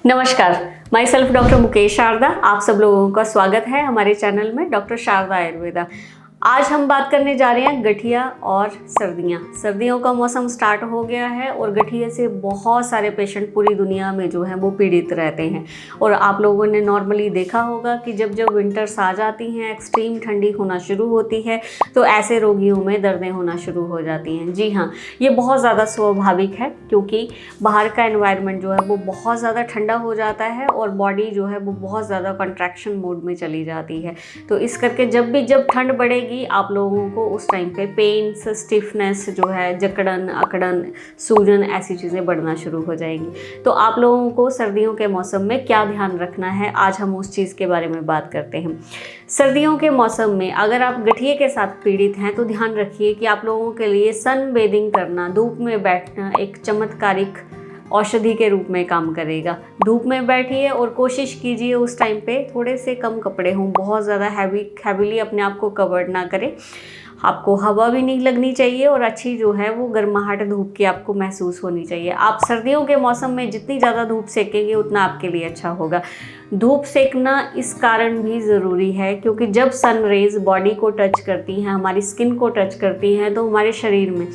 नमस्कार, myself doctor Mukesh Sharda. आप सब लोगों का स्वागत है हमारे चैनल में डॉक्टर शारदा आयुर्वेदा। आज हम बात करने जा रहे हैं गठिया और सर्दियाँ। सर्दियों का मौसम स्टार्ट हो गया है और गठिया से बहुत सारे पेशेंट पूरी दुनिया में जो हैं वो पीड़ित रहते हैं। और आप लोगों ने नॉर्मली देखा होगा कि जब जब विंटर्स आ जाती हैं, एक्सट्रीम ठंडी होना शुरू होती है, तो ऐसे रोगियों में दर्दें होना शुरू हो जाती हैं। जी हाँ, ये बहुत ज़्यादा स्वाभाविक है क्योंकि बाहर का एनवायरनमेंट जो है वो बहुत ज़्यादा ठंडा हो जाता है और बॉडी जो है वो बहुत ज़्यादा कंट्रैक्शन मोड में चली जाती है। तो इस करके जब ठंड बढ़ेगी आप लोगों को उस टाइम पे पेन्स, स्टिफनेस जो है, जकड़न, अकड़न, सूजन, ऐसी चीज़ें बढ़ना शुरू हो जाएंगी। तो आप लोगों को सर्दियों के मौसम में क्या ध्यान रखना है, आज हम उस चीज़ के बारे में बात करते हैं। सर्दियों के मौसम में अगर आप गठिए के साथ पीड़ित हैं तो ध्यान रखिए कि आप लोगों के लिए सन बेदिंग करना, धूप में बैठना एक चमत्कारिक औषधि के रूप में काम करेगा। धूप में बैठिए और कोशिश कीजिए उस टाइम पे थोड़े से कम कपड़े हों, बहुत ज़्यादा हैवीली अपने आप को कवर ना करें। आपको हवा भी नहीं लगनी चाहिए और अच्छी जो है वो गर्माहट धूप की आपको महसूस होनी चाहिए। आप सर्दियों के मौसम में जितनी ज़्यादा धूप सेकेंगे उतना आपके लिए अच्छा होगा। धूप सेकना इस कारण भी ज़रूरी है क्योंकि जब सन रेज बॉडी को टच करती हैं, हमारी स्किन को टच करती हैं, तो हमारे शरीर में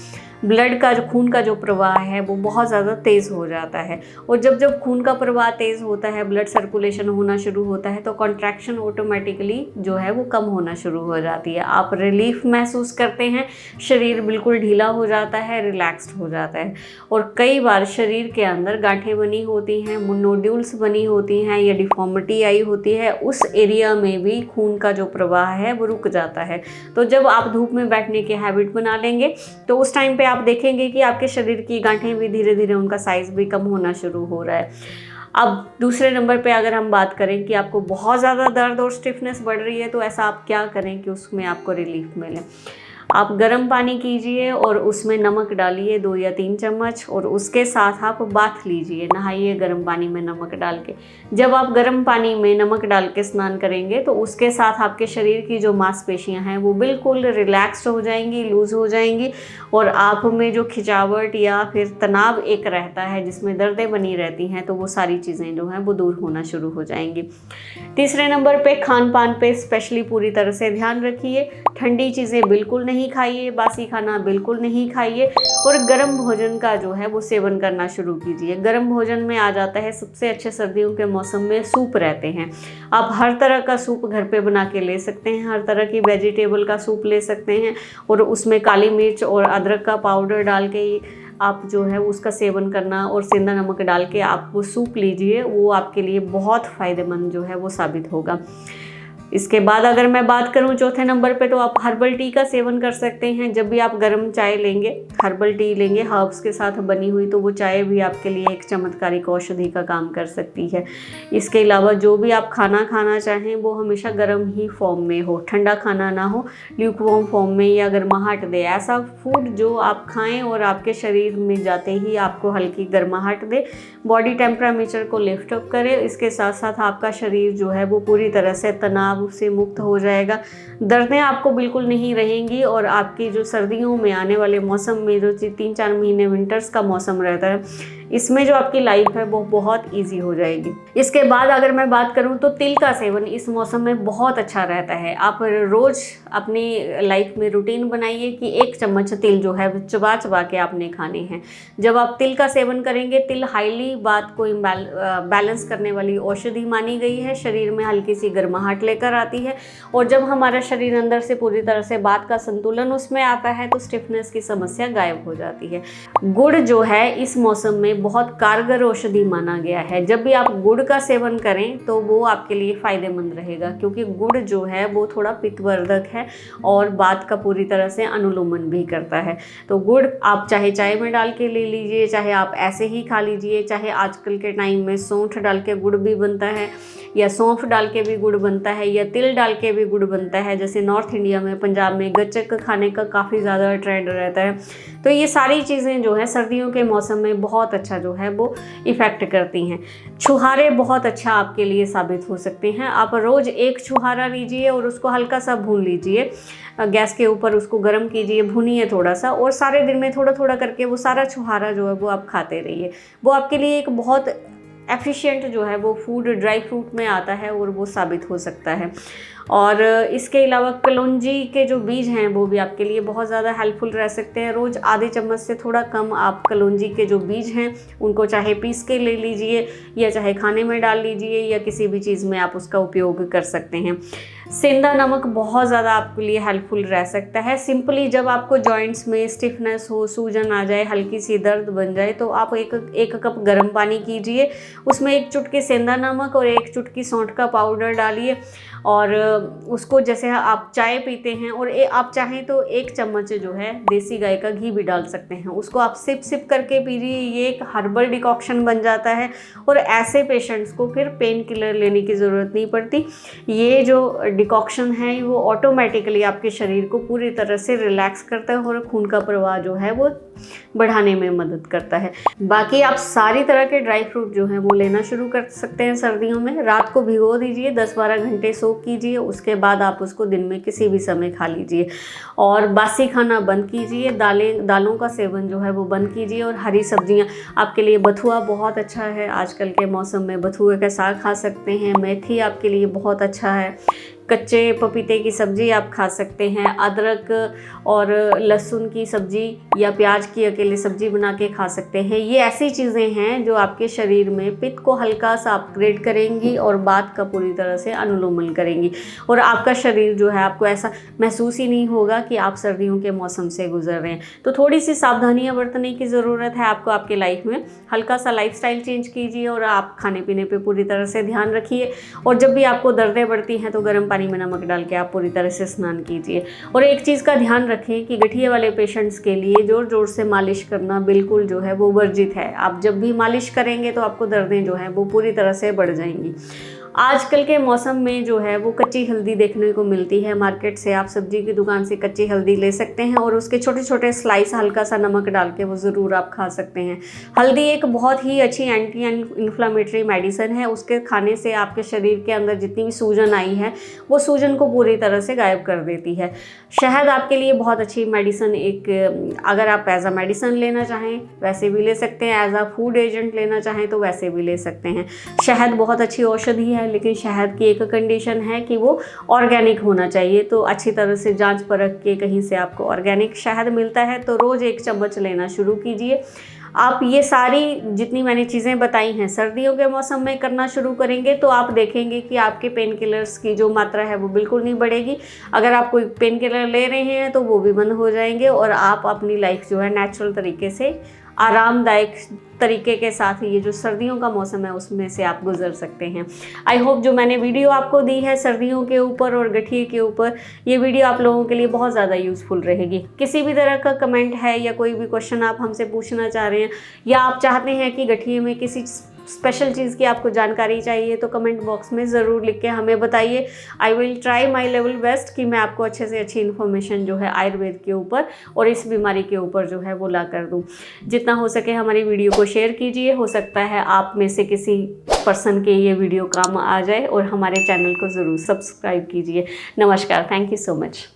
ब्लड का जो खून का जो प्रवाह है वो बहुत ज़्यादा तेज़ हो जाता है। और जब खून का प्रवाह तेज़ होता है, ब्लड सर्कुलेशन होना शुरू होता है, तो कॉन्ट्रैक्शन ऑटोमेटिकली जो है वो कम होना शुरू हो जाती है। आप रिलीफ महसूस करते हैं, शरीर बिल्कुल ढीला हो जाता है, रिलैक्स्ड हो जाता है। और कई बार शरीर के अंदर गांठें बनी होती हैं, नोड्यूल्स बनी होती हैं या डिफॉर्मिटी आई होती है, उस एरिया में भी खून का जो प्रवाह है वो रुक जाता है। तो जब आप धूप में बैठने की हैबिट बना लेंगे तो उस टाइम पे आप देखेंगे कि आपके शरीर की गांठें भी धीरे धीरे उनका साइज भी कम होना शुरू हो रहा है। अब दूसरे नंबर पे अगर हम बात करें कि आपको बहुत ज़्यादा दर्द और स्टिफनेस बढ़ रही है तो ऐसा आप क्या करें कि उसमें आपको रिलीफ मिले। आप गर्म पानी कीजिए और उसमें नमक डालिए 2 या 3 चम्मच और उसके साथ आप बाथ लीजिए, नहाइए गर्म पानी में नमक डाल के। जब आप गर्म पानी में नमक डाल के स्नान करेंगे तो उसके साथ आपके शरीर की जो मांसपेशियां हैं वो बिल्कुल रिलैक्स्ड हो जाएंगी, लूज़ हो जाएंगी और आप में जो खिंचावट या फिर तनाव एक रहता है जिसमें दर्दें बनी रहती हैं, तो वो सारी चीज़ें जो हैं वो दूर होना शुरू हो जाएंगी। तीसरे नंबर पे खान पान पे स्पेशली पूरी तरह से ध्यान रखिए। ठंडी चीज़ें बिल्कुल नहीं खाइए, बासी खाना बिल्कुल नहीं खाइए और गर्म भोजन का जो है वो सेवन करना शुरू कीजिए। गर्म भोजन में आ जाता है सबसे अच्छे सर्दियों के मौसम में सूप रहते हैं। आप हर तरह का सूप घर पे बना के ले सकते हैं, हर तरह की वेजिटेबल का सूप ले सकते हैं और उसमें काली मिर्च और अदरक का पाउडर डाल के आप जो है उसका सेवन करना और सेंधा नमक डाल के आप वो सूप लीजिए, वो आपके लिए बहुत फ़ायदेमंद जो है वो साबित होगा। इसके बाद अगर मैं बात करूं चौथे नंबर पे, तो आप हर्बल टी का सेवन कर सकते हैं। जब भी आप गर्म चाय लेंगे, हर्बल टी लेंगे हर्ब्स के साथ बनी हुई, तो वो चाय भी आपके लिए एक चमत्कारिक औषधि का काम कर सकती है। इसके अलावा जो भी आप खाना खाना चाहें वो हमेशा गर्म ही फॉर्म में हो, ठंडा खाना ना हो, ल्यूकवार्म फॉर्म में या गर्माहट दे। ऐसा फूड जो आप खाएं और आपके शरीर में जाते ही आपको हल्की गर्माहट दे, बॉडी टेम्परेचर को लिफ्ट अप करे। इसके साथ साथ आपका शरीर जो है वो पूरी तरह से तनाव से मुक्त हो जाएगा, दर्दें आपको बिल्कुल नहीं रहेंगी और आपकी जो सर्दियों में आने वाले मौसम में जो 3-4 महीने विंटर्स का मौसम रहता है, इसमें जो आपकी लाइफ है वो बहुत इजी हो जाएगी। इसके बाद अगर मैं बात करूं तो तिल का सेवन इस मौसम में बहुत अच्छा रहता है। आप रोज़ अपनी लाइफ में रूटीन बनाइए कि 1 चम्मच तिल जो है चबा चबा के आपने खाने हैं। जब आप तिल का सेवन करेंगे, तिल हाईली बात को बैलेंस करने वाली औषधि मानी गई है, शरीर में हल्की सी गर्माहट लेकर आती है और जब हमारा शरीर अंदर से पूरी तरह से बात का संतुलन उसमें आता है तो स्टिफनेस की समस्या गायब हो जाती है। गुड़ जो है इस मौसम में बहुत कारगर औषधि माना गया है। जब भी आप गुड़ का सेवन करें तो वो आपके लिए फ़ायदेमंद रहेगा क्योंकि गुड़ जो है वो थोड़ा पित्तवर्धक है और बात का पूरी तरह से अनुलोमन भी करता है। तो गुड़ आप चाहे चाय में डाल के ले लीजिए, चाहे आप ऐसे ही खा लीजिए, चाहे आजकल के टाइम में सौंठ डाल के गुड़ भी बनता है या सौंफ डाल के भी गुड़ बनता है या तिल डाल के भी गुड़ बनता है। जैसे नॉर्थ इंडिया में, पंजाब में गच्चक खाने का काफ़ी ज़्यादा ट्रेंड रहता है। तो ये सारी चीज़ें जो है सर्दियों के मौसम में बहुत अच्छा जो है वो इफ़ेक्ट करती हैं। छुहारे बहुत अच्छा आपके लिए साबित हो सकते हैं। आप रोज़ 1 छुहारा लीजिए और उसको हल्का सा भून लीजिए, गैस के ऊपर उसको गर्म कीजिए, भूनिए थोड़ा सा और सारे दिन में थोड़ा थोड़ा करके वो सारा छुहारा जो है वो आप खाते रहिए। वो आपके लिए एक बहुत एफिशिएंट जो है वो फूड ड्राई फ्रूट में आता है और वो साबित हो सकता है। और इसके अलावा कलौंजी के जो बीज हैं वो भी आपके लिए बहुत ज़्यादा हेल्पफुल रह सकते हैं। रोज़ आधे चम्मच से थोड़ा कम आप कलौंजी के जो बीज हैं उनको चाहे पीस के ले लीजिए या चाहे खाने में डाल लीजिए या किसी भी चीज़ में आप उसका उपयोग कर सकते हैं। सेंधा नमक बहुत ज़्यादा आपके लिए हेल्पफुल रह सकता है। सिंपली जब आपको जॉइंट्स में स्टिफनेस हो, सूजन आ जाए, हल्की सी दर्द बन जाए तो आप एक कप गर्म पानी कीजिए, उसमें 1 चुटकी सेंधा नमक और 1 चुटकी सौंठ का पाउडर डालिए और उसको जैसे आप चाय पीते हैं और आप चाहें तो 1 चम्मच जो है देसी गाय का घी भी डाल सकते हैं, उसको आप सिप सिप करके पीजिए। ये एक हर्बल डिकॉक्शन बन जाता है और ऐसे पेशेंट्स को फिर पेन किलर लेने की ज़रूरत नहीं पड़ती। ये जो डिकॉक्शन है वो ऑटोमेटिकली आपके शरीर को पूरी तरह से रिलैक्स करता है और खून का प्रवाह जो है वो बढ़ाने में मदद करता है। बाकी आप सारी तरह के ड्राई फ्रूट जो हैं वो लेना शुरू कर सकते हैं सर्दियों में। रात को भिगो दीजिए, 10-12 घंटे सोक कीजिए, उसके बाद आप उसको दिन में किसी भी समय खा लीजिए और बासी खाना बंद कीजिए। दालों का सेवन जो है वो बंद कीजिए और हरी सब्जियां आपके लिए, बथुआ बहुत अच्छा है आजकल के मौसम में, बथुए का साग खा सकते हैं, मेथी आपके लिए बहुत अच्छा है, कच्चे पपीते की सब्ज़ी आप खा सकते हैं, अदरक और लहसुन की सब्ज़ी या प्याज की अकेले सब्ज़ी बना के खा सकते हैं। ये ऐसी चीज़ें हैं जो आपके शरीर में पित्त को हल्का सा अपग्रेड करेंगी और बात का पूरी तरह से अनुलोमन करेंगी और आपका शरीर जो है, आपको ऐसा महसूस ही नहीं होगा कि आप सर्दियों के मौसम से गुजर रहे हैं। तो थोड़ी सी सावधानियाँ बरतने की ज़रूरत है आपको आपके लाइफ में। हल्का सा लाइफस्टाइल चेंज कीजिए और आप खाने पीने पे पूरी तरह से ध्यान रखिए और जब भी आपको दर्दें बढ़ती हैं तो गर्म पानी में नमक डाल के आप पूरी तरह से स्नान कीजिए। और एक चीज़ का ध्यान रखें कि गठिया वाले पेशेंट्स के लिए ज़ोर ज़ोर से मालिश करना बिल्कुल जो है वो वर्जित है। आप जब भी मालिश करेंगे तो आपको दर्दें जो हैं वो पूरी तरह से बढ़ जाएंगी। आजकल के मौसम में जो है वो कच्ची हल्दी देखने को मिलती है मार्केट से, आप सब्जी की दुकान से कच्ची हल्दी ले सकते हैं और उसके छोटे छोटे स्लाइस हल्का सा नमक डाल के वो ज़रूर आप खा सकते हैं। हल्दी एक बहुत ही अच्छी एंटी इन्फ्लामेटरी मेडिसिन है, उसके खाने से आपके शरीर के अंदर जितनी भी सूजन आई है वो सूजन को पूरी तरह से गायब कर देती है। शहद आपके लिए बहुत अच्छी मेडिसिन, एक अगर आप एज अ मेडिसिन लेना चाहें वैसे भी ले सकते हैं, एज अ फूड एजेंट लेना चाहें तो वैसे भी ले सकते हैं। शहद बहुत अच्छी औषधि है, लेकिन शहद की एक कंडीशन है कि वो ऑर्गेनिक होना चाहिए। तो अच्छी तरह से जांच परख के कहीं से आपको ऑर्गेनिक शहद मिलता है तो रोज़ 1 चम्मच लेना शुरू कीजिए। आप ये सारी जितनी मैंने चीज़ें बताई हैं सर्दियों के मौसम में करना शुरू करेंगे तो आप देखेंगे कि आपके पेन किलर्स की जो मात्रा है वो बिल्कुल नहीं बढ़ेगी। अगर आप कोई पेन किलर ले रहे हैं तो वो भी बंद हो जाएंगे और आप अपनी लाइफ जो है नेचुरल तरीके से, आरामदायक तरीके के साथ ये जो सर्दियों का मौसम है उसमें से आप गुजर सकते हैं। आई होप जो मैंने वीडियो आपको दी है सर्दियों के ऊपर और गठिए के ऊपर, ये वीडियो आप लोगों के लिए बहुत ज़्यादा यूज़फुल रहेगी। किसी भी तरह का कमेंट है या कोई भी क्वेश्चन आप हमसे पूछना चाह रहे हैं या आप चाहते हैं कि गठिए में किसी स्पेशल चीज़ की आपको जानकारी चाहिए तो कमेंट बॉक्स में ज़रूर लिख के हमें बताइए। I will try my level best कि मैं आपको अच्छे से अच्छी इन्फॉर्मेशन जो है आयुर्वेद के ऊपर और इस बीमारी के ऊपर जो है वो ला कर दूँ। जितना हो सके हमारी वीडियो को शेयर कीजिए, हो सकता है आप में से किसी पर्सन के ये वीडियो काम आ जाए और हमारे चैनल को ज़रूर सब्सक्राइब कीजिए। नमस्कार, थैंक यू सो मच।